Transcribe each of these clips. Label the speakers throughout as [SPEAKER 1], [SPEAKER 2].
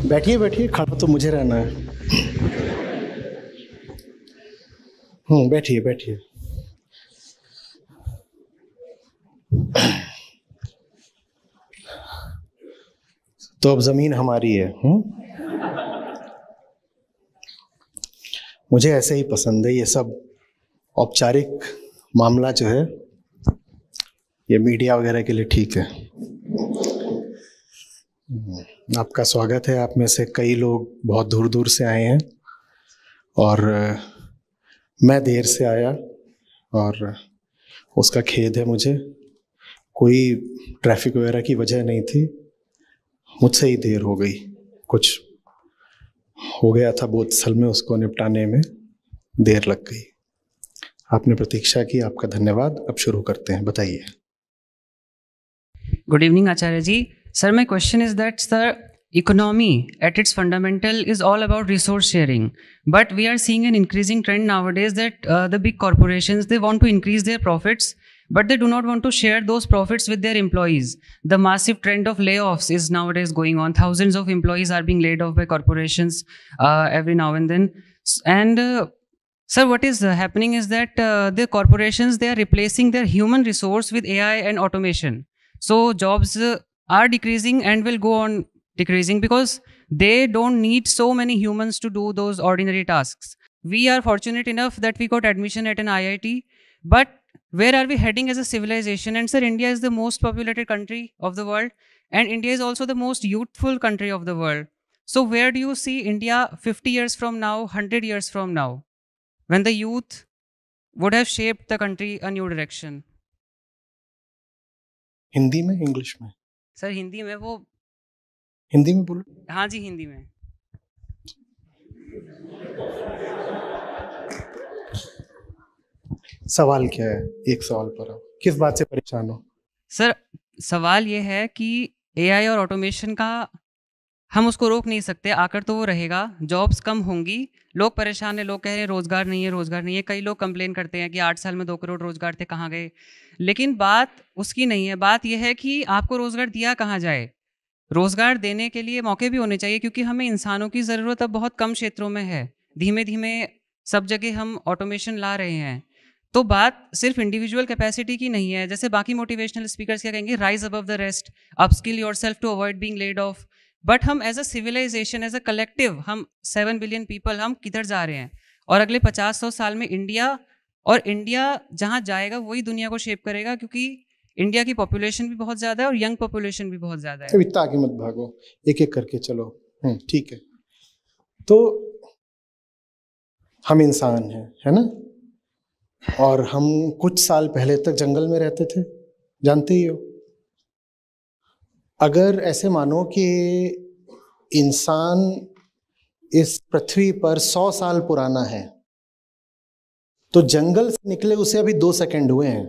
[SPEAKER 1] बैठिए बैठिए, खड़ा तो मुझे रहना है। बैठिए बैठिए। तो अब जमीन हमारी है। मुझे ऐसे ही पसंद है ये सब औपचारिक मामला जो है, ये मीडिया वगैरह के लिए ठीक है। आपका स्वागत है। आप में से कई लोग बहुत दूर दूर से आए हैं और मैं देर से आया और उसका खेद है मुझे। कोई ट्रैफिक वगैरह की वजह नहीं थी, मुझसे ही देर हो गई। कुछ हो गया था बोधस्थल में, उसको निपटाने में देर लग गई। आपने प्रतीक्षा की, आपका धन्यवाद। अब शुरू करते हैं, बताइए।
[SPEAKER 2] Good evening, Acharya ji. Sir, my question is that, sir, economy at its fundamental is all about resource sharing. But we are seeing an increasing trend nowadays that the big corporations, they want to increase their profits, but they do not want to share those profits with their employees. The massive trend of layoffs is nowadays going on. Thousands of employees are being laid off by corporations every now and then. Sir, what is happening is that the corporations, they are replacing their human resource with AI and automation. So jobs are decreasing and will go on decreasing because they don't need so many humans to do those ordinary tasks. We are fortunate enough that we got admission at an IIT, but where are we heading as a civilization? And sir, India is the most populated country of the world, and India is also the most youthful country of the world. So where do you see India 50 years from now, 100 years from now, when the youth would have shaped the country a new direction?
[SPEAKER 1] Hindi में, English में?
[SPEAKER 2] Sir Hindi में। वो
[SPEAKER 1] हिंदी में बोलो।
[SPEAKER 2] हाँ जी, हिंदी में।
[SPEAKER 1] सवाल क्या है? एक सवाल पर आप किस बात से परेशान हो?
[SPEAKER 2] सर सवाल ये है कि एआई और ऑटोमेशन का हम उसको रोक नहीं सकते, आकर तो वो रहेगा। जॉब्स कम होंगी, लोग परेशान हैं, लोग कह रहे हैं रोज़गार नहीं है, रोज़गार नहीं है। कई लोग कंप्लेन करते हैं कि 8 साल में 2 करोड़ रोज़गार थे, कहाँ गए? लेकिन बात उसकी नहीं है। बात यह है कि आपको रोज़गार दिया कहाँ जाए। रोज़गार देने के लिए मौके भी होने चाहिए, क्योंकि हमें इंसानों की ज़रूरत अब बहुत कम क्षेत्रों में है। धीमे धीमे सब जगह हम ऑटोमेशन ला रहे हैं। तो बात सिर्फ इंडिविजुअल कैपेसिटी की नहीं है। जैसे बाकी मोटिवेशनल स्पीकर्स क्या कहेंगे, rise above the rest, upskill yourself to avoid being laid off. But हम as a civilisation, as a collective, हम 7 बिलियन पीपल, हम किधर जा रहे हैं? और अगले 50-100 साल में इंडिया जहाँ जाएगा वही दुनिया को शेप करेगा, क्योंकि इंडिया की पॉपुलेशन भी बहुत ज़्यादा है और यंग पॉपुलेशन भी बहुत ज़्यादा है।
[SPEAKER 1] इतना आगे मत भागो, एक एक करके चलो। ठीक है। तो हम इंसान हैं, है ना? और हम कुछ साल पहले तक जंगल में रहते थे, जानते ही हो। अगर ऐसे मानो कि इंसान इस पृथ्वी पर 100 साल पुराना है, तो जंगल से निकले उसे अभी 2 सेकंड हुए हैं।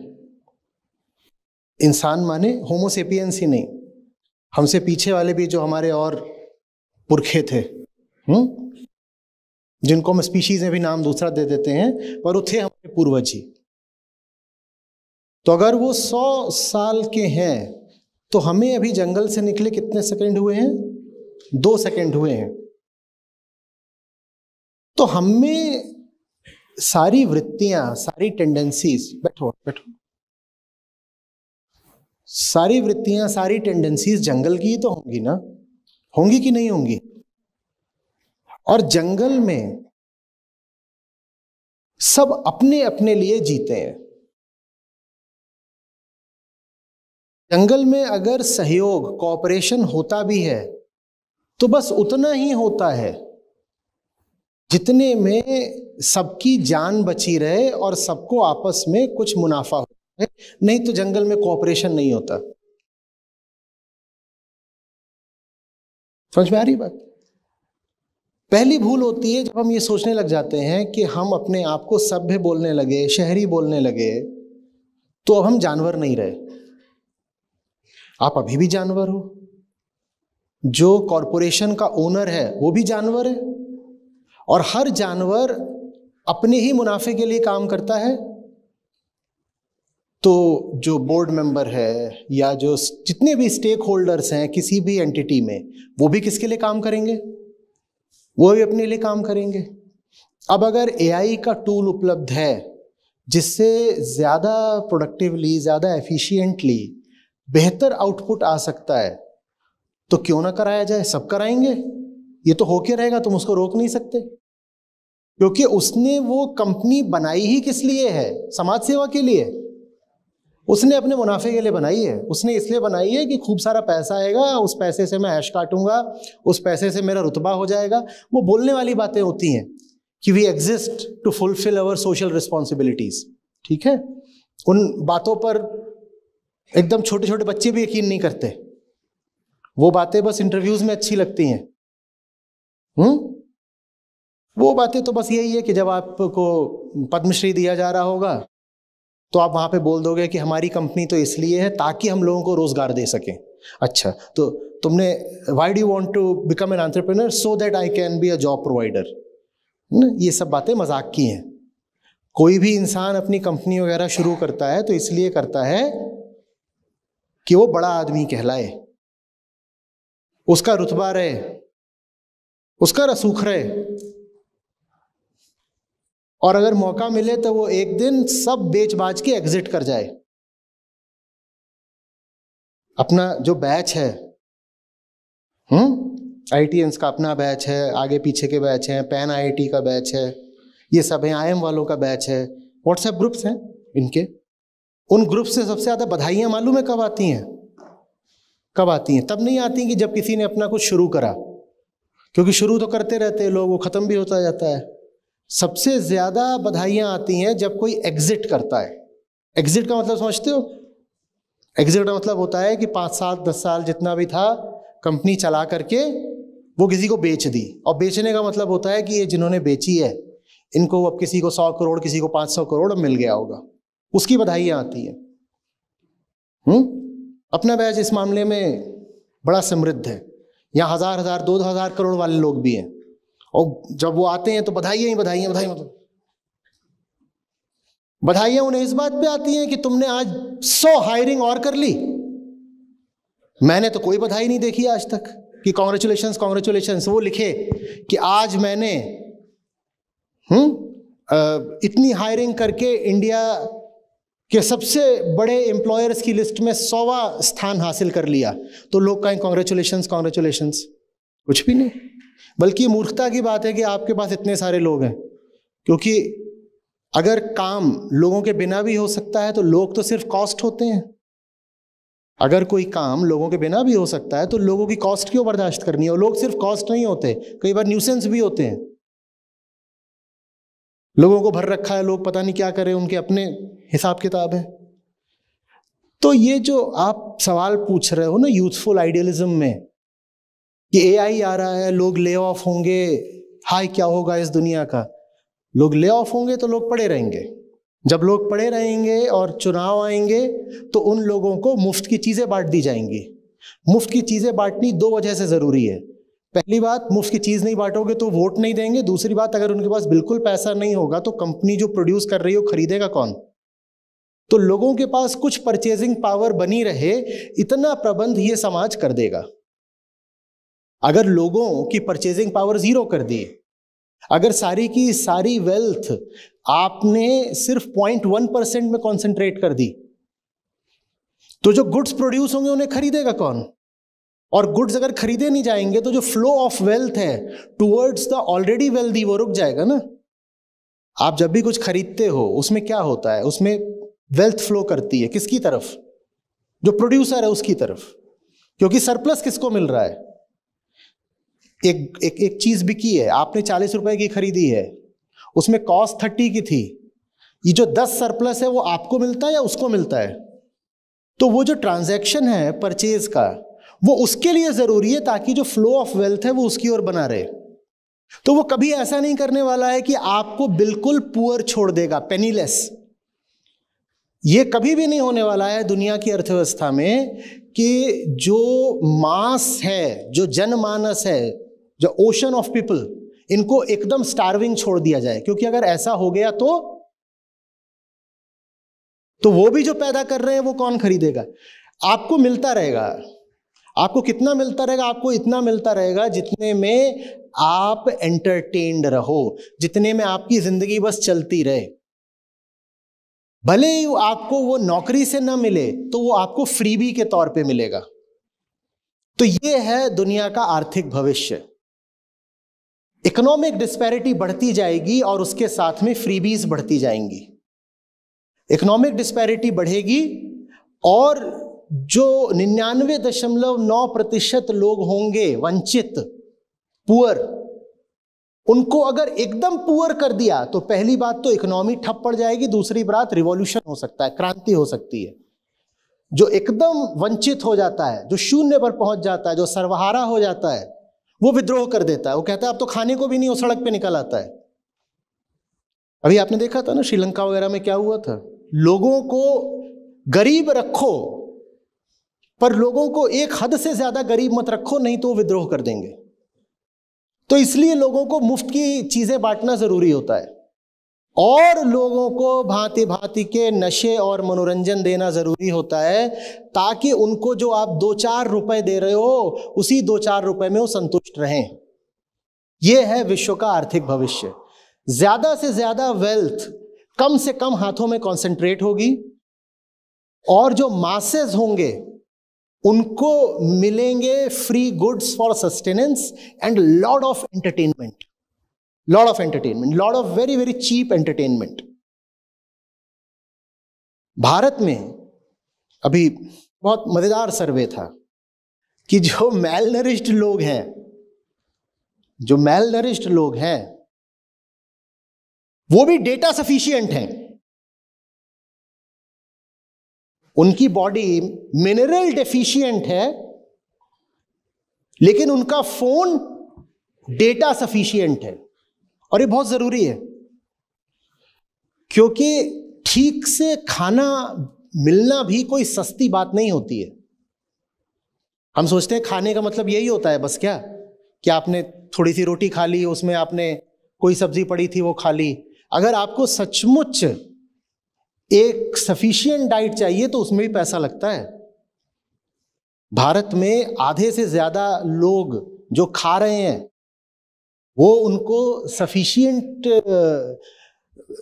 [SPEAKER 1] इंसान माने होमोसेपियंस ही नहीं, हमसे पीछे वाले भी जो हमारे और पुरखे थे, जिनको हम स्पीशीज में भी नाम दूसरा दे देते हैं, पर वो थे हमारे पूर्वज ही। तो अगर वो 100 साल के हैं, तो हमें अभी जंगल से निकले कितने सेकंड हुए हैं? 2 सेकंड हुए हैं। तो हमें सारी वृत्तियां, सारी टेंडेंसीज, बैठो बैठो, सारी वृत्तियां, सारी टेंडेंसीज जंगल की ही तो होंगी ना? होंगी कि नहीं होंगी? और जंगल में सब अपने अपने लिए जीते हैं। जंगल में अगर सहयोग, कोऑपरेशन होता भी है, तो बस उतना ही होता है जितने में सबकी जान बची रहे और सबको आपस में कुछ मुनाफा हो। नहीं तो जंगल में कोऑपरेशन नहीं होता। समझ में आ रही बात? पहली भूल होती है जब हम ये सोचने लग जाते हैं कि हम अपने आप को सभ्य बोलने लगे, शहरी बोलने लगे, तो अब हम जानवर नहीं रहे। आप अभी भी जानवर हो। जो कॉरपोरेशन का ओनर है वो भी जानवर है, और हर जानवर अपने ही मुनाफे के लिए काम करता है। तो जो बोर्ड मेंबर है या जो जितने भी स्टेक होल्डर्स हैं किसी भी एंटिटी में, वो भी किसके लिए काम करेंगे? वो भी अपने लिए काम करेंगे। अब अगर एआई का टूल उपलब्ध है जिससे ज़्यादा प्रोडक्टिवली, ज़्यादा एफिशिएंटली बेहतर आउटपुट आ सकता है, तो क्यों ना कराया जाए? सब कराएंगे। ये तो होके रहेगा, तुम उसको रोक नहीं सकते, क्योंकि उसने वो कंपनी बनाई ही किस लिए है? समाज सेवा के लिए। उसने अपने मुनाफे के लिए बनाई है। उसने इसलिए बनाई है कि खूब सारा पैसा आएगा, उस पैसे से मैं ऐश काटूंगा, उस पैसे से मेरा रुतबा हो जाएगा। वो बोलने वाली बातें होती हैं कि we exist to fulfil our social responsibilities. ठीक है, उन बातों पर एकदम छोटे छोटे बच्चे भी यकीन नहीं करते। वो बातें बस इंटरव्यूज में अच्छी लगती हैं। वो बातें तो बस यही है कि जब आपको पद्मश्री दिया जा रहा होगा तो आप वहां पे बोल दोगे कि हमारी कंपनी तो इसलिए है ताकि हम लोगों को रोजगार दे सकें। अच्छा, तो तुमने why do you want to become an entrepreneur? So that I can be a job provider. ये सब बातें मजाक की हैं। कोई भी इंसान अपनी कंपनी वगैरह शुरू करता है तो इसलिए करता है कि वो बड़ा आदमी कहलाए, उसका रुतबा रहे, उसका रसूख रहे, और अगर मौका मिले तो वो एक दिन सब बेच बाच के एग्जिट कर जाए। अपना जो बैच है, आईटीएंस का अपना बैच है, आगे पीछे के बैच हैं, पैन आईआईटी का बैच है, ये सब है, आईएम वालों का बैच है, व्हाट्सएप ग्रुप्स हैं इनके। उन ग्रुप से सबसे ज्यादा बधाइयां मालूम है कब आती हैं? कब आती हैं? तब नहीं आती कि जब किसी ने अपना कुछ शुरू करा, क्योंकि शुरू तो करते रहते हैं लोग, वो खत्म भी होता जाता है। सबसे ज्यादा बधाइयां आती हैं जब कोई एग्जिट करता है। एग्जिट का मतलब समझते हो? एग्जिट का मतलब होता है कि 5 साल 10 साल जितना भी था कंपनी चला करके वो किसी को बेच दी। और बेचने का मतलब होता है कि ये जिन्होंने बेची है इनको अब किसी को 100 करोड़, किसी को 500 करोड़ मिल गया होगा, उसकी बधाइयां आती हैं। अपना बैच इस मामले में बड़ा समृद्ध है। यहाँ 1000 2000 करोड़ वाले लोग भी हैं, और जब वो आते हैं तो बधाइयां ही बधाइयां, मतलब बधाइयां उन्हें इस बात पे आती हैं कि तुमने आज 100 हायरिंग और कर ली। मैंने तो कोई बधाई नहीं देखी आज तक कि कॉन्ग्रेचुलेशंस कॉन्ग्रेचुलेशंस। वो लिखे कि आज मैंने इतनी हायरिंग करके इंडिया के सबसे बड़े एम्प्लॉयर्स की लिस्ट में 100वां स्थान हासिल कर लिया, तो लोग कहें कॉन्ग्रेचुलेशंस कॉन्ग्रेचुलेशंस। कुछ भी नहीं, बल्कि मूर्खता की बात है कि आपके पास इतने सारे लोग हैं। क्योंकि अगर काम लोगों के बिना भी हो सकता है तो लोग तो सिर्फ कॉस्ट होते हैं। अगर कोई काम लोगों के बिना भी हो सकता है तो लोगों की कॉस्ट क्यों बर्दाश्त करनी है? और लोग सिर्फ कॉस्ट नहीं होते, कई बार न्यूसेंस भी होते हैं। लोगों को भर रखा है, लोग पता नहीं क्या करें, उनके अपने हिसाब किताब है। तो ये जो आप सवाल पूछ रहे हो ना यूथफुल आइडियलिज्म में कि एआई आ रहा है, लोग ले ऑफ होंगे, हाय क्या होगा इस दुनिया का? लोग ले ऑफ होंगे तो लोग पड़े रहेंगे। जब लोग पड़े रहेंगे और चुनाव आएंगे तो उन लोगों को मुफ्त की चीजें बांट दी जाएंगी। मुफ्त की चीजें बांटनी 2 वजह से जरूरी है। पहली बात, मुफ्त की चीज नहीं बांटोगे तो वोट नहीं देंगे। दूसरी बात, अगर उनके पास बिल्कुल पैसा नहीं होगा तो कंपनी जो प्रोड्यूस कर रही है वो खरीदेगा कौन? तो लोगों के पास कुछ परचेजिंग पावर बनी रहे, इतना प्रबंध ये समाज कर देगा। अगर लोगों की परचेजिंग पावर 0 कर दी, अगर सारी की सारी वेल्थ आपने सिर्फ 0.1% में कॉन्सेंट्रेट कर दी, तो जो गुड्स प्रोड्यूस होंगे उन्हें खरीदेगा कौन? और गुड्स अगर खरीदे नहीं जाएंगे तो जो फ्लो ऑफ वेल्थ है टुवर्ड्स द ऑलरेडी वेल्दी वो रुक जाएगा ना। आप जब भी कुछ खरीदते हो उसमें क्या होता है? उसमें वेल्थ फ्लो करती है किसकी तरफ? जो प्रोड्यूसर है उसकी तरफ। क्योंकि सरप्लस किसको मिल रहा है? एक चीज बिकी है, आपने 40 रुपए की खरीदी है, उसमें कॉस्ट 30 की थी। ये जो 10 सरप्लस है वो आपको मिलता है या उसको मिलता है? तो वो जो ट्रांजैक्शन है परचेज का वो उसके लिए जरूरी है ताकि जो फ्लो ऑफ वेल्थ है वो उसकी ओर बना रहे। तो वो कभी ऐसा नहीं करने वाला है कि आपको बिल्कुल पुअर छोड़ देगा, पेनीलेस। ये कभी भी नहीं होने वाला है दुनिया की अर्थव्यवस्था में कि जो मास है, जो जनमानस है, जो ओशन ऑफ पीपल, इनको एकदम स्टार्विंग छोड़ दिया जाए। क्योंकि अगर ऐसा हो गया तो तो वो भी जो पैदा कर रहे हैं वो कौन खरीदेगा? आपको मिलता रहेगा। आपको कितना मिलता रहेगा? आपको इतना मिलता रहेगा जितने में आप एंटरटेन्ड रहो, जितने में आपकी जिंदगी बस चलती रहे। भले ही आपको वो नौकरी से ना मिले तो वो आपको फ्रीबी के तौर पे मिलेगा। तो ये है दुनिया का आर्थिक भविष्य। इकोनॉमिक डिस्पैरिटी बढ़ती जाएगी और उसके साथ में फ्रीबीज बढ़ती जाएंगी। इकोनॉमिक डिस्पैरिटी बढ़ेगी और जो 99.9% लोग होंगे वंचित, पुअर, उनको अगर एकदम पुअर कर दिया तो पहली बात तो इकोनॉमी ठप पड़ जाएगी, दूसरी बात रिवॉल्यूशन हो सकता है, क्रांति हो सकती है। जो एकदम वंचित हो जाता है, जो शून्य पर पहुंच जाता है, जो सर्वहारा हो जाता है, वो विद्रोह कर देता है। वो कहता है अब तो खाने को भी नहीं, वो सड़क पे निकल आता है। अभी आपने देखा था ना श्रीलंका वगैरह में क्या हुआ था। लोगों को गरीब रखो पर लोगों को एक हद से ज्यादा गरीब मत रखो, नहीं तो वो विद्रोह कर देंगे। तो इसलिए लोगों को मुफ्त की चीजें बांटना जरूरी होता है और लोगों को भांति भांति के नशे और मनोरंजन देना जरूरी होता है, ताकि उनको जो आप 2-4 रुपए दे रहे हो उसी 2-4 रुपए में वो संतुष्ट रहें। यह है विश्व का आर्थिक भविष्य। ज्यादा से ज्यादा वेल्थ कम से कम हाथों में कॉन्सेंट्रेट होगी और जो मासेस होंगे उनको मिलेंगे free goods for sustenance and lot of entertainment, lot of very very cheap entertainment. Bharat में अभी बहुत मजेदार सर्वे था कि जो मैलनरिश्ड लोग हैं वो भी डेटा सफिशिएंट हैं। उनकी बॉडी मिनरल डेफिशिएंट है लेकिन उनका फोन डेटा सफिशिएंट है। और ये बहुत जरूरी है क्योंकि ठीक से खाना मिलना भी कोई सस्ती बात नहीं होती है। हम सोचते हैं खाने का मतलब यही होता है बस, क्या कि आपने थोड़ी सी रोटी खा ली, उसमें आपने कोई सब्जी पड़ी थी वो खा ली। अगर आपको सचमुच एक सफिशिएंट डाइट चाहिए तो उसमें भी पैसा लगता है। भारत में आधे से ज्यादा लोग जो खा रहे हैं वो उनको सफिशिएंट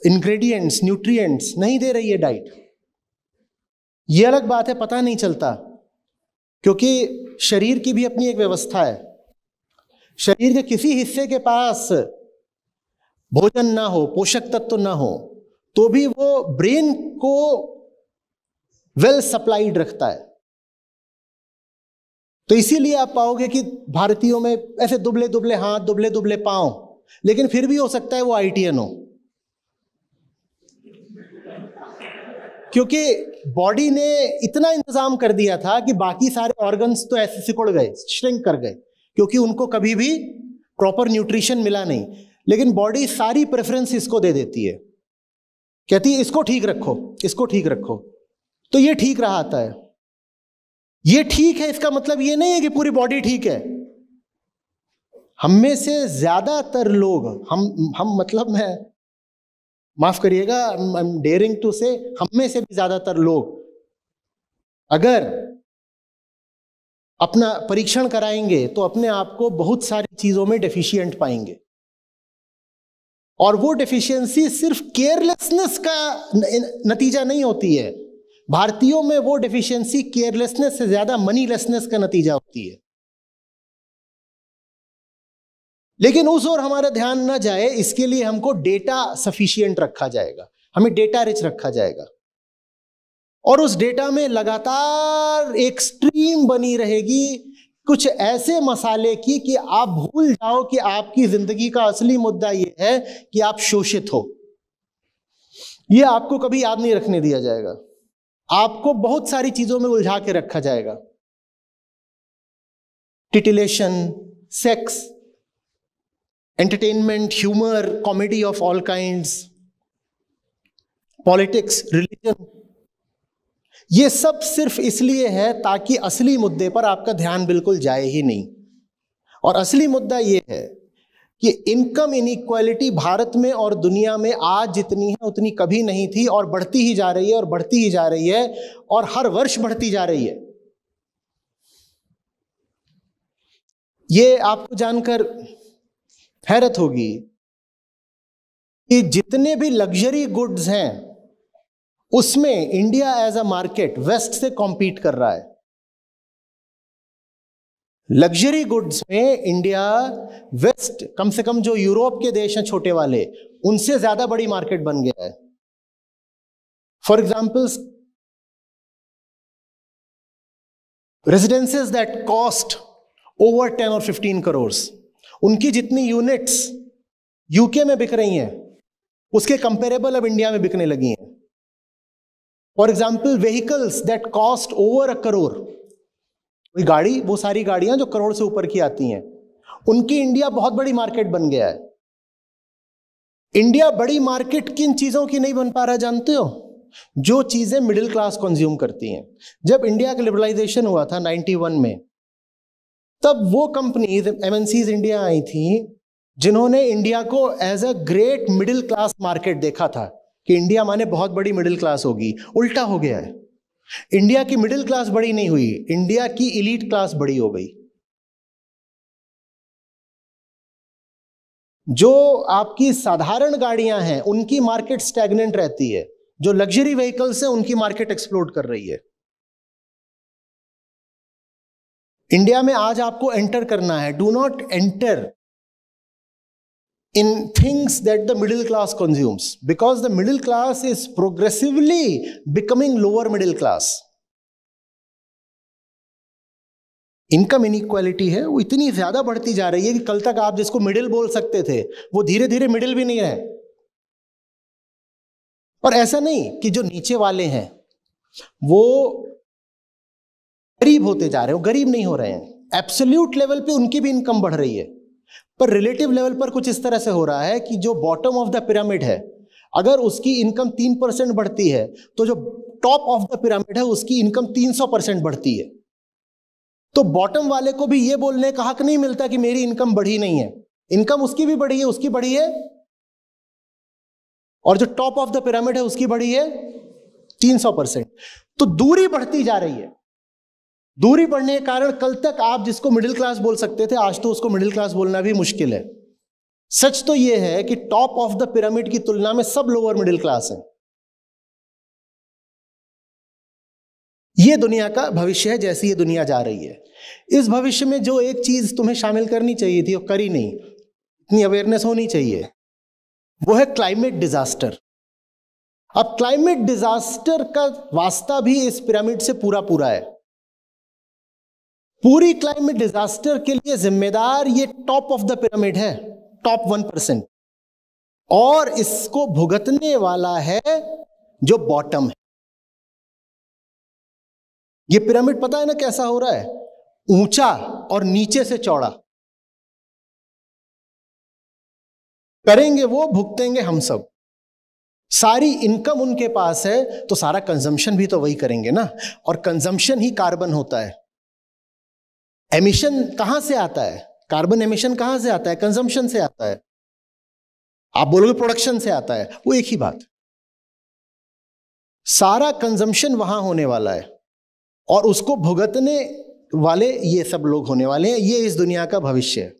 [SPEAKER 1] इंग्रेडिएंट्स, न्यूट्रिएंट्स नहीं दे रही है डाइट। ये अलग बात है, पता नहीं चलता क्योंकि शरीर की भी अपनी एक व्यवस्था है। शरीर के किसी हिस्से के पास भोजन ना हो, पोषक तत्व ना हो, तो भी वो ब्रेन को वेल सप्लाइड रखता है। तो इसीलिए आप पाओगे कि भारतीयों में ऐसे दुबले दुबले हाथ, दुबले दुबले पांव, लेकिन फिर भी हो सकता है वो आईटीएन हो, क्योंकि बॉडी ने इतना इंतजाम कर दिया था कि बाकी सारे ऑर्गन्स तो ऐसे सिकुड़ गए, श्रिंक कर गए, क्योंकि उनको कभी भी प्रॉपर न्यूट्रिशन मिला नहीं। लेकिन बॉडी सारी प्रेफरेंस इसको दे देती है, कहती है इसको ठीक रखो, इसको ठीक रखो, तो ये ठीक रहा है। ये ठीक है इसका मतलब ये नहीं है कि पूरी बॉडी ठीक है। हम में से ज्यादातर लोग, हम मतलब मैं माफ करिएगा, आई एम डेयरिंग टू से, हम में से भी ज्यादातर लोग अगर अपना परीक्षण कराएंगे तो अपने आप को बहुत सारी चीजों में डेफिशिएंट पाएंगे। और वो डेफिशिएंसी सिर्फ केयरलेसनेस का नतीजा नहीं होती है। भारतीयों में वो डेफिशिएंसी केयरलेसनेस से ज्यादा मनीलेसनेस का नतीजा होती है। लेकिन उस ओर हमारा ध्यान ना जाए, इसके लिए हमको डेटा सफिशिएंट रखा जाएगा, हमें डेटा रिच रखा जाएगा और उस डेटा में लगातार एक स्ट्रीम बनी रहेगी कुछ ऐसे मसाले की कि आप भूल जाओ कि आपकी जिंदगी का असली मुद्दा यह है कि आप शोषित हो। यह आपको कभी याद नहीं रखने दिया जाएगा। आपको बहुत सारी चीजों में उलझा के रखा जाएगा। टिटिलेशन, sex, entertainment, humour, comedy of all kinds, politics, religion, ये सब सिर्फ इसलिए है ताकि असली मुद्दे पर आपका ध्यान बिल्कुल जाए ही नहीं। और असली मुद्दा यह है कि इनकम इनइक्वालिटी भारत में और दुनिया में आज जितनी है उतनी कभी नहीं थी, और बढ़ती ही जा रही है और बढ़ती ही जा रही है, और हर वर्ष बढ़ती जा रही है। ये आपको जानकर हैरत होगी कि जितने भी लग्जरी गुड्स हैं उसमें India as a market west से कॉम्पीट कर रहा है। लग्जरी गुड्स में इंडिया वेस्ट, कम से कम जो यूरोप के देश हैं छोटे वाले, उनसे ज्यादा बड़ी मार्केट बन गया है। For example, residences that cost over 10 और 15 करोड़, उनकी जितनी यूनिट्स यूके में बिक रही हैं उसके कंपेरेबल अब इंडिया में बिकने लगी हैं। For example, vehicles that cost over 1 crore, वही गाड़ी, वो सारी गाड़ियां जो करोड़ से ऊपर की आती हैं, उनकी इंडिया बहुत बड़ी मार्केट बन गया है। इंडिया बड़ी मार्केट किन चीजों की नहीं बन पा रहा जानते हो? जो चीजें मिडिल क्लास कंज्यूम करती हैं। जब इंडिया का लिबरलाइजेशन हुआ था 91 में, तब वो कंपनीज, एमएनसीज इंडिया आई थी जिन्होंने इंडिया को as a great middle class market देखा था कि इंडिया माने बहुत बड़ी मिडिल क्लास होगी। उल्टा हो गया है, इंडिया की मिडिल क्लास बड़ी नहीं हुई, इंडिया की एलीट क्लास बड़ी हो गई। जो आपकी साधारण गाड़ियां हैं उनकी मार्केट स्टैग्नेंट रहती है, जो लग्जरी व्हीकल्स हैं उनकी मार्केट एक्सप्लोड कर रही है। इंडिया में आज आपको एंटर करना है, do not enter in things that the middle class consumes, because the middle class is progressively becoming lower middle class. Income inequality है वो इतनी ज्यादा बढ़ती जा रही है कि कल तक आप जिसको मिडिल बोल सकते थे वो धीरे धीरे मिडिल भी नहीं है। और ऐसा नहीं कि जो नीचे वाले हैं वो गरीब होते जा रहे हैं, वो गरीब नहीं हो रहे हैं। एब्सोल्यूट लेवल पे उनकी भी इनकम बढ़ रही है, पर रिलेटिव लेवल पर कुछ इस तरह से हो रहा है कि जो बॉटम ऑफ द पिरामिड है, अगर उसकी इनकम 3% बढ़ती है तो जो टॉप ऑफ द पिरामिड है उसकी इनकम 300% बढ़ती है। तो बॉटम वाले को भी ये बोलने का हक नहीं मिलता कि मेरी इनकम बढ़ी नहीं है। इनकम उसकी भी बढ़ी है, उसकी बढ़ी है, और जो टॉप ऑफ द पिरामिड है उसकी बढ़ी है 300%। तो दूरी बढ़ती जा रही है। दूरी बढ़ने के कारण कल तक आप जिसको मिडिल क्लास बोल सकते थे, आज तो उसको मिडिल क्लास बोलना भी मुश्किल है। सच तो यह है कि टॉप ऑफ द पिरामिड की तुलना में सब लोअर मिडिल क्लास है। यह दुनिया का भविष्य है, जैसी ये दुनिया जा रही है। इस भविष्य में जो एक चीज तुम्हें शामिल करनी चाहिए थी और करी नहीं, इतनी अवेयरनेस होनी चाहिए, वो है क्लाइमेट डिजास्टर। अब क्लाइमेट डिजास्टर का वास्ता भी इस पिरामिड से पूरा पूरा है। पूरी क्लाइमेट डिजास्टर के लिए जिम्मेदार ये टॉप ऑफ द पिरामिड है, टॉप 1%, और इसको भुगतने वाला है जो बॉटम है। ये पिरामिड पता है ना कैसा हो रहा है? ऊंचा और नीचे से चौड़ा। करेंगे वो, भुगतेंगे हम सब। सारी इनकम उनके पास है तो सारा कंजम्पशन भी तो वही करेंगे ना, और कंजम्पशन ही कार्बन होता है। एमिशन कहां से आता है? कार्बन एमिशन कहां से आता है? कंजम्पशन से आता है। आप बोलोगे प्रोडक्शन से आता है, वो एक ही बात। सारा कंजम्पशन वहां होने वाला है और उसको भुगतने वाले ये सब लोग होने वाले हैं। ये इस दुनिया का भविष्य है।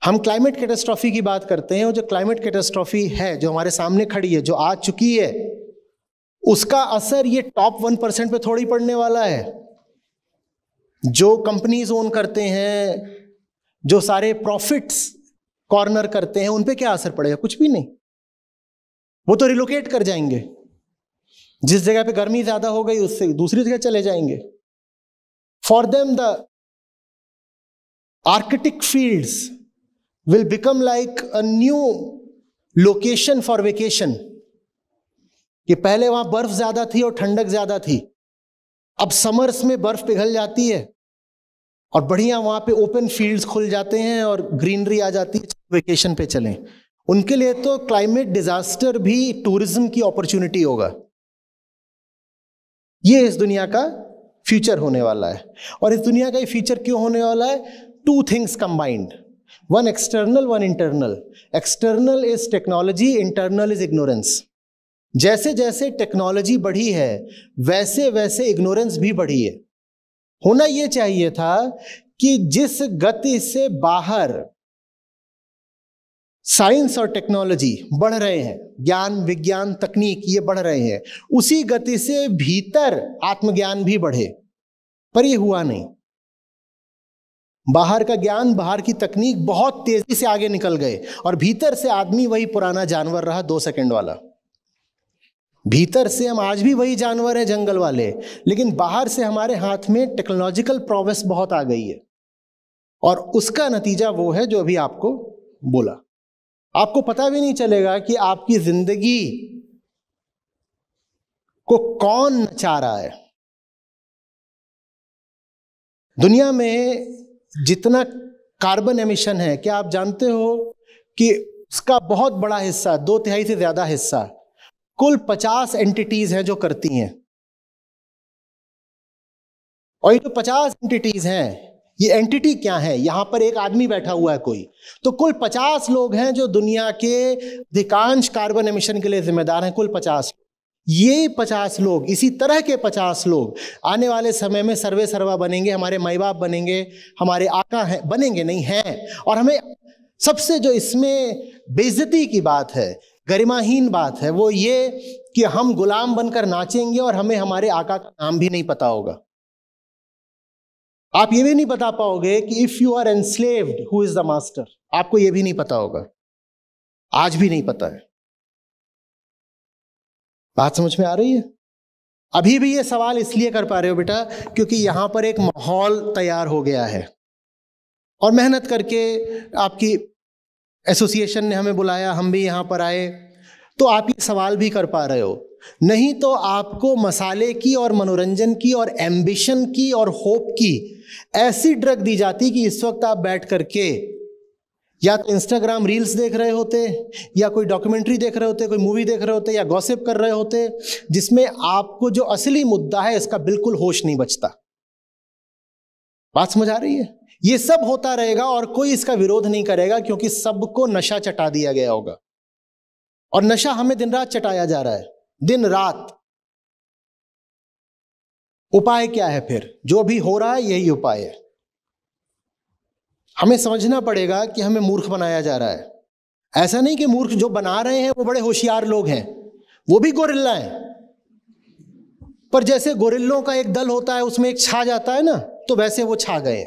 [SPEAKER 1] हम क्लाइमेट कैटास्ट्रॉफी की बात करते हैं, और जो क्लाइमेट कैटास्ट्रॉफी है जो हमारे सामने खड़ी है, जो आ चुकी है, उसका असर ये टॉप 1% पे थोड़ी पड़ने वाला है। जो कंपनीज ओन करते हैं, जो सारे प्रॉफिट्स कॉर्नर करते हैं, उन पे क्या असर पड़ेगा? कुछ भी नहीं। वो तो रिलोकेट कर जाएंगे। जिस जगह पे गर्मी ज्यादा हो गई उससे दूसरी जगह चले जाएंगे। For them the Arctic fields will become like a new location for vacation. कि पहले वहां बर्फ ज्यादा थी और ठंडक ज्यादा थी, अब समर्स में बर्फ पिघल जाती है और बढ़िया वहां पे ओपन फील्ड्स खुल जाते हैं और ग्रीनरी आ जाती है, वेकेशन पे चलें। उनके लिए तो क्लाइमेट डिजास्टर भी टूरिज्म की अपॉर्चुनिटी होगा। ये इस दुनिया का फ्यूचर होने वाला है। और इस दुनिया का ये फ्यूचर क्यों होने वाला है? 2 things combined. One external, one internal. External is technology, internal is ignorance. जैसे जैसे टेक्नोलॉजी बढ़ी है वैसे वैसे इग्नोरेंस भी बढ़ी है। होना यह चाहिए था कि जिस गति से बाहर साइंस और टेक्नोलॉजी बढ़ रहे हैं, ज्ञान विज्ञान तकनीक ये बढ़ रहे हैं, उसी गति से भीतर आत्मज्ञान भी बढ़े, पर यह हुआ नहीं। बाहर का ज्ञान, बाहर की तकनीक बहुत तेजी से आगे निकल गए और भीतर से आदमी वही पुराना जानवर रहा 2 सेकंड वाला। भीतर से हम आज भी वही जानवर हैं, जंगल वाले, लेकिन बाहर से हमारे हाथ में टेक्नोलॉजिकल प्रोग्रेस बहुत आ गई है और उसका नतीजा वो है जो अभी आपको बोला। आपको पता भी नहीं चलेगा कि आपकी जिंदगी को कौन नचा रहा है। दुनिया में जितना कार्बन एमिशन है, क्या आप जानते हो कि उसका बहुत बड़ा हिस्सा, 2/3 से ज्यादा हिस्सा कुल 50 एंटिटीज हैं जो करती हैं। और ये जो 50 एंटिटीज हैं, ये एंटिटी क्या है? यहां पर एक आदमी बैठा हुआ है कोई, तो कुल 50 लोग हैं जो दुनिया के अधिकांश कार्बन एमिशन के लिए जिम्मेदार हैं। कुल 50। ये 50 लोग, इसी तरह के 50 लोग आने वाले समय में सर्वे सर्वा बनेंगे, हमारे माई बाप बनेंगे, हमारे आका हैं, बनेंगे नहीं हैं। और हमें सबसे जो इसमें बेइज्जती की बात है, गरिमाहीन बात है, वो ये कि हम गुलाम बनकर नाचेंगे और हमें हमारे आका का नाम भी नहीं पता होगा। आप ये भी नहीं बता पाओगे कि if you are enslaved who is the master, आपको ये भी नहीं पता होगा, आज भी नहीं पता है। बात समझ में आ रही है? अभी भी ये सवाल इसलिए कर पा रहे हो बेटा क्योंकि यहां पर एक माहौल तैयार हो गया है और मेहनत करके आपकी एसोसिएशन ने हमें बुलाया, हम भी यहां पर आए, तो आप ये सवाल भी कर पा रहे हो। नहीं तो आपको मसाले की और मनोरंजन की और एम्बिशन की और होप की ऐसी ड्रग दी जाती कि इस वक्त आप बैठ करके या तो इंस्टाग्राम रील्स देख रहे होते, या कोई डॉक्यूमेंट्री देख रहे होते, कोई मूवी देख रहे होते, या गॉसिप कर रहे होते, जिसमें आपको जो असली मुद्दा है इसका बिल्कुल होश नहीं बचता। बात समझ आ रही है? ये सब होता रहेगा और कोई इसका विरोध नहीं करेगा क्योंकि सबको नशा चटा दिया गया होगा और नशा हमें दिन रात चटाया जा रहा है, दिन रात। उपाय क्या है फिर? जो भी हो रहा है यही उपाय है। हमें समझना पड़ेगा कि हमें मूर्ख बनाया जा रहा है। ऐसा नहीं कि मूर्ख जो बना रहे हैं वो बड़े होशियार लोग हैं, वो भी गोरिल्ला हैं, पर जैसे गोरिल्लों का एक दल होता है उसमें एक छा जाता है ना, तो वैसे वो छा गए।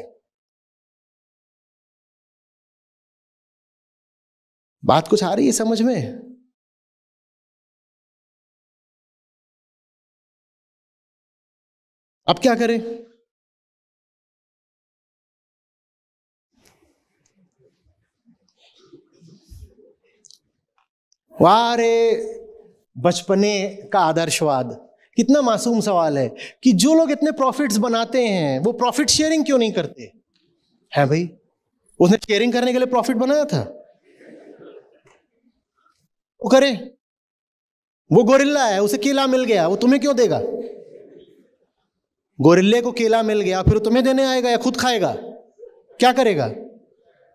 [SPEAKER 1] बात कुछ आ रही है समझ में? अब क्या करें? वाह रे बचपने का आदर्शवाद, कितना मासूम सवाल है कि जो लोग इतने प्रॉफिट्स बनाते हैं वो प्रॉफिट शेयरिंग क्यों नहीं करते? है भाई, उसने शेयरिंग करने के लिए प्रॉफिट बनाया था, वो करे। वो गोरिल्ला है, उसे केला मिल गया, वो तुम्हें क्यों देगा? गोरिल्ले को केला मिल गया, फिर तुम्हें देने आएगा या खुद खाएगा? क्या करेगा?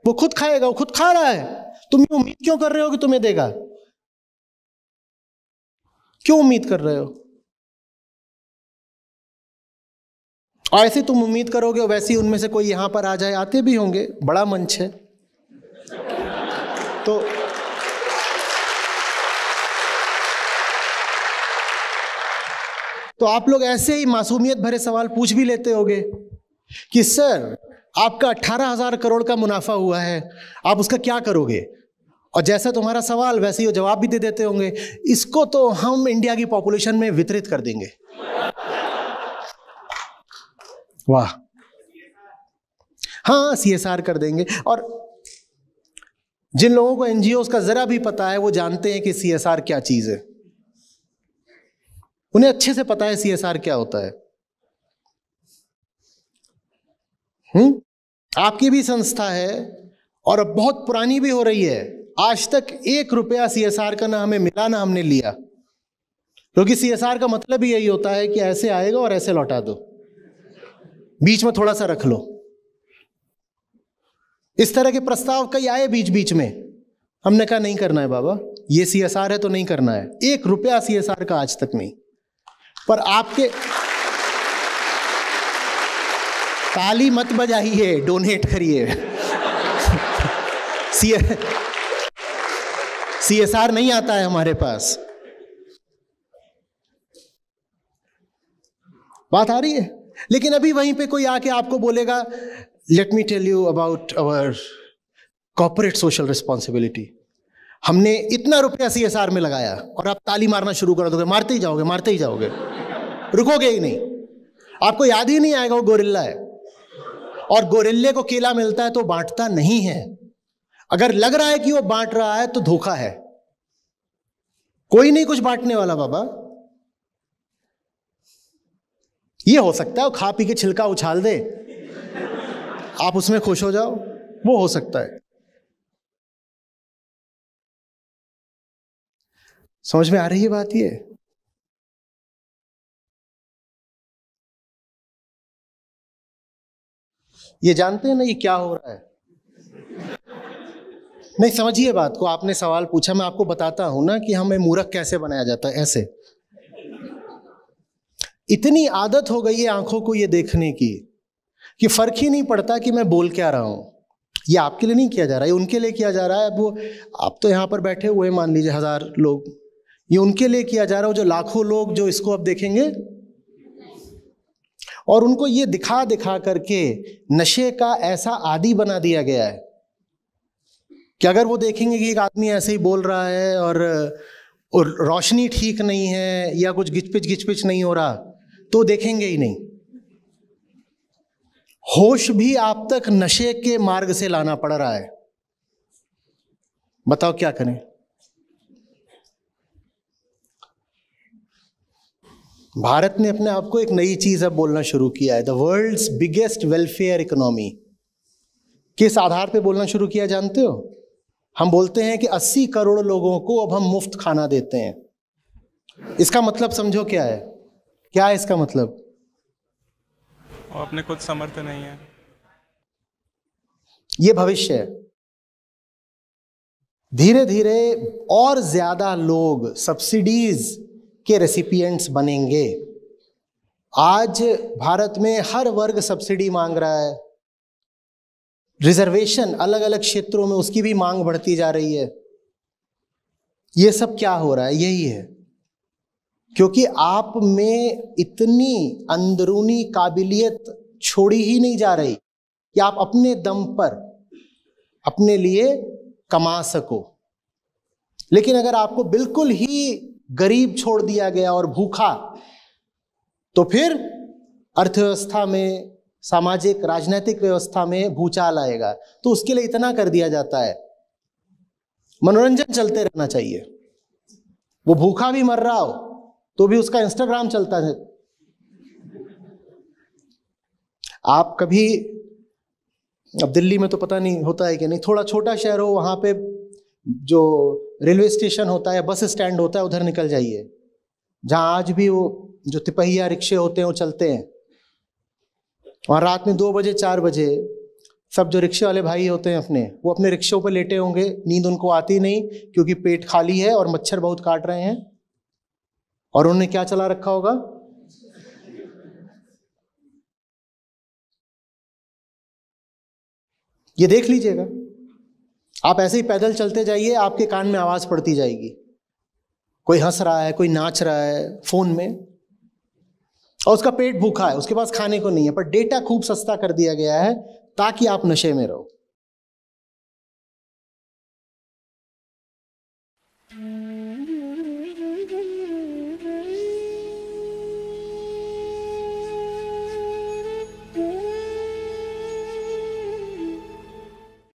[SPEAKER 1] वो खुद खाएगा, वो खुद खा रहा है। तुम ये उम्मीद क्यों कर रहे हो कि तुम्हें देगा? क्यों उम्मीद कर रहे हो? और ऐसे तुम उम्मीद करोगे वैसे ही उनमें से कोई यहां पर आ जाए, आते भी होंगे, बड़ा मंच है। तो आप लोग ऐसे ही मासूमियत भरे सवाल पूछ भी लेते होगे कि सर आपका 18,000 करोड़ का मुनाफा हुआ है, आप उसका क्या करोगे? और जैसा तुम्हारा सवाल वैसे ही वो जवाब भी दे देते होंगे, इसको तो हम इंडिया की पॉपुलेशन में वितरित कर देंगे। वाह, हाँ CSR कर देंगे। और जिन लोगों को NGOs का जरा भी पता है वो जानते हैं कि CSR क्या चीज है, उन्हें अच्छे से पता है CSR क्या होता है। आपकी भी संस्था है और अब बहुत पुरानी भी हो रही है, आज तक 1 रुपया CSR का ना हमें मिला ना हमने लिया, क्योंकि CSR का मतलब ही यही होता है कि ऐसे आएगा और ऐसे लौटा दो, बीच में थोड़ा सा रख लो। इस तरह के प्रस्ताव कई आए बीच बीच में, हमने कहा नहीं करना है बाबा, ये CSR है तो नहीं करना है। 1 रुपया CSR का आज तक नहीं। पर आपके ताली मत बजाइए, डोनेट करिए। CSR नहीं आता है हमारे पास। बात आ रही है? लेकिन अभी वहीं पे कोई आके आपको बोलेगा, let me tell you about our corporate social responsibility, हमने इतना रुपया CSR में लगाया, और आप ताली मारना शुरू कर दोगे, मारते ही जाओगे, मारते ही जाओगे, रुकोगे ही नहीं। आपको याद ही नहीं आएगा वो गोरिल्ला है, और गोरिल्ले को केला मिलता है तो बांटता नहीं है। अगर लग रहा है कि वो बांट रहा है तो धोखा है। कोई नहीं कुछ बांटने वाला बाबा। ये हो सकता है वो खा पी के छिलका उछाल दे, आप उसमें खुश हो जाओ, वो हो सकता है। समझ में आ रही है बात? ये जानते हैं ना ये क्या हो रहा है? नहीं, समझिए बात को। आपने सवाल पूछा, मैं आपको बताता हूं ना कि हमें मूर्ख कैसे बनाया जाता है। ऐसे इतनी आदत हो गई है आंखों को ये देखने की कि फर्क ही नहीं पड़ता कि मैं बोल क्या रहा हूं। ये आपके लिए नहीं किया जा रहा, ये उनके लिए किया जा रहा है। अब वो आप तो यहां पर बैठे हुए मान लीजिए 1000 लोग, ये उनके लिए किया जा रहा है, जो लाखों लोग जो इसको अब देखेंगे, और उनको ये दिखा दिखा करके नशे का ऐसा आदी बना दिया गया है कि अगर वो देखेंगे कि एक आदमी ऐसे ही बोल रहा है और रोशनी ठीक नहीं है या कुछ गिचपिच नहीं हो रहा, तो देखेंगे ही नहीं। होश भी आप तक नशे के मार्ग से लाना पड़ रहा है। बताओ क्या करें? भारत ने अपने आप को एक नई चीज अब बोलना शुरू किया है, the world's biggest welfare economy. किस आधार पे बोलना शुरू किया जानते हो? हम बोलते हैं कि 80 करोड़ लोगों को अब हम मुफ्त खाना देते हैं। इसका मतलब समझो क्या है? क्या है इसका मतलब?
[SPEAKER 3] और अपने खुद समर्थ नहीं है।
[SPEAKER 1] ये भविष्य है। धीरे धीरे और ज्यादा लोग सब्सिडीज के रेसिपिएंट्स बनेंगे। आज भारत में हर वर्ग सब्सिडी मांग रहा है। रिजर्वेशन अलग अलग क्षेत्रों में, उसकी भी मांग बढ़ती जा रही है। ये सब क्या हो रहा है? यही है क्योंकि आप में इतनी अंदरूनी काबिलियत छोड़ी ही नहीं जा रही कि आप अपने दम पर अपने लिए कमा सको। लेकिन अगर आपको बिल्कुल ही गरीब छोड़ दिया गया और भूखा, तो फिर अर्थव्यवस्था में, सामाजिक राजनीतिक व्यवस्था में भूचाल आएगा। तो उसके लिए इतना कर दिया जाता है, मनोरंजन चलते रहना चाहिए। वो भूखा भी मर रहा हो तो भी उसका इंस्टाग्राम चलता है। आप कभी, अब दिल्ली में तो पता नहीं होता है कि नहीं, थोड़ा छोटा शहर हो, वहां पे जो रेलवे स्टेशन होता है, बस स्टैंड होता है, उधर निकल जाइए, जहां आज भी वो जो तिपहिया रिक्शे होते हैं वो चलते हैं। और रात में 2 बजे 4 बजे सब जो रिक्शे वाले भाई होते हैं वो अपने रिक्शों पर लेटे होंगे। नींद उनको आती नहीं क्योंकि पेट खाली है और मच्छर बहुत काट रहे हैं। और उन्होंने क्या चला रखा होगा? ये देख लीजिएगा। आप ऐसे ही पैदल चलते जाइए, आपके कान में आवाज पड़ती जाएगी, कोई हंस रहा है, कोई नाच रहा है फोन में, और उसका पेट भूखा है, उसके पास खाने को नहीं है, पर डेटा खूब सस्ता कर दिया गया है ताकि आप नशे में रहो।